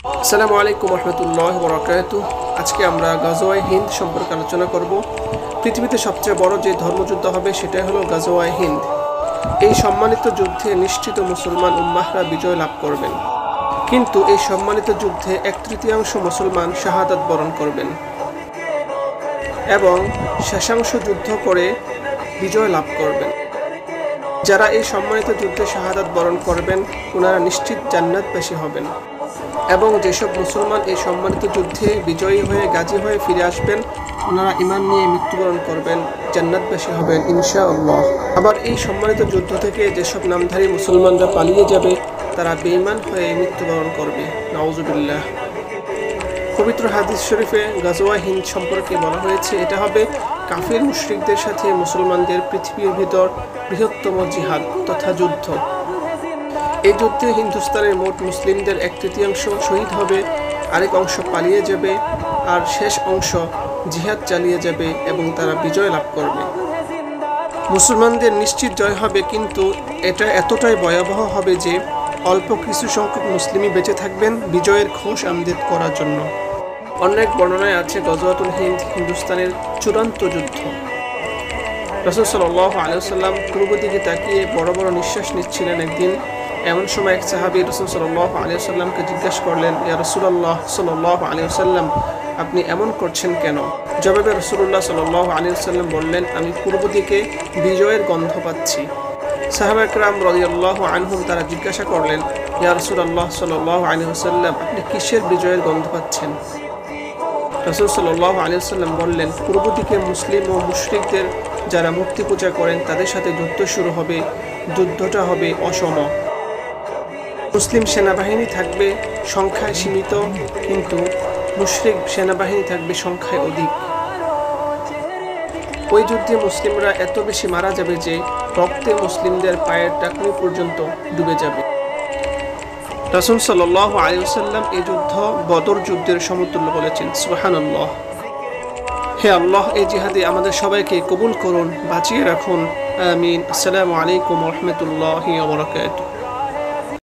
আসসালামু আলাইকুম রহমতুল্লাহ বরকাতুহ। আজকে আমরা গাজওয়ায়ে হিন্দ সম্পর্কে আলোচনা করব। পৃথিবীতে সবচেয়ে বড় যে ধর্মযুদ্ধ হবে সেটাই হলো গাজওয়ায়ে হিন্দ। এই সম্মানিত যুদ্ধে নিশ্চিত মুসলমান উম্মাহরা বিজয় লাভ করবেন, কিন্তু এই সম্মানিত যুদ্ধে 1/3 মুসলমান শাহাদাত বরণ করবেন এবং শেষাংশ যুদ্ধ করে বিজয় লাভ করবেন। যারা এই সম্মানিত যুদ্ধে শাহাদাত বরণ করবেন ওনারা নিশ্চিত জান্নাতবাসী হবেন, এবং যেসব মুসলমান এই সম্মানিত যুদ্ধে বিজয়ী হয়ে গাজী হয়ে ফিরে আসবেন ওনারা ঈমান নিয়ে মৃত্যুবরণ করবেন, জান্নাতবাসী হবেন ইনশাআল্লাহ। আবার এই সম্মানিত যুদ্ধ থেকে যেসব নামধারী মুসলমানরা পালিয়ে যাবে তারা বেঈমান হয়ে মৃত্যুবরণ করবে, নাউজুবিল্লাহ। পবিত্র হাদিস শরীফে গাজওয়ায়ে হিন্দ সম্পর্কে বলা হয়েছে এটা হবে কাফির মুশরিকদের সাথে মুসলমানদের পৃথিবীর ভিতর বৃহত্তম জিহাদ তথা যুদ্ধ। এই যুদ্ধে হিন্দুস্তানের মোট মুসলিমদের 1/3 শহীদ হবে, আরেক অংশ পালিয়ে যাবে, আর শেষ অংশ জিহাদ চালিয়ে যাবে এবং তারা বিজয় লাভ করবে। মুসলমানদের নিশ্চিত জয় হবে, কিন্তু এটা এতটাই ভয়াবহ হবে যে অল্প কিছু সংখ্যক মুসলিমই বেঁচে থাকবেন বিজয়ের খোশ আমদেদ করার জন্য। অনেক বর্ণনায় আছে গজওয়াতুল হিন্দ হিন্দুস্তানের চূড়ান্ত যুদ্ধ। রাসূল সাল্লাল্লাহু আলাইহি ওয়াসাল্লাম পূর্ব দিকে তাকিয়ে বড় বড় নিঃশ্বাস নিচ্ছিলেন। একদিন এমন সময় এক সাহাবী রাসূল সাল্লাল্লাহু আলাইহি ওয়াসাল্লামকে জিজ্ঞাসা করলেন, ইয়া রাসূলুল্লাহ সাল্লাল্লাহু আলাইহি ওয়াসাল্লাম, আপনি এমন করছেন কেন? জবাবে রাসূলুল্লাহ সাল্লাল্লাহু আলাইহি ওয়াসাল্লাম বললেন, আমি পূর্ব দিকে বিজয়ের গন্ধ পাচ্ছি। সাহাবা کرام রাদিয়াল্লাহু আনহুম তারা জিজ্ঞাসা করলেন, ইয়া রাসূলুল্লাহ সাল্লাল্লাহু আলাইহি ওয়াসাল্লাম, আপনি কিসের বিজয়ের গন্ধ পাচ্ছেন? রাসূল সাল্লাল্লাহু আলাইহি ওয়াসাল্লাম বললেন, পূর্ব দিকে মুসলিম ও মুশরিকদের যারা মূর্তি পূজা করেন তাদের সাথে যুদ্ধ শুরু হবে। যুদ্ধটা হবে অসম। মুসলিম সেনাবাহিনী থাকবে সংখ্যায় সীমিত, কিন্তু মুশরিক সেনাবাহিনী থাকবে সংখ্যায় অধিক। ওই যুদ্ধে মুসলিমরা এত বেশি মারা যাবে যে রক্তে মুসলিমদের পায়ের টাকনি পর্যন্ত ডুবে যাবে। রাসূল সাল্লাল্লাহু আলাইহি ওয়াসাল্লাম এই যুদ্ধ বদর যুদ্ধের সমতুল্য বলেছেন। সুবহানাল্লাহ। হে আল্লাহ, এই জিহাদে আমাদের সবাইকে কবুল করুন, বাঁচিয়ে রাখুন। আমিন। আসসালামু আলাইকুম ওয়া রাহমাতুল্লাহি ওয়া বারাকাতুহু।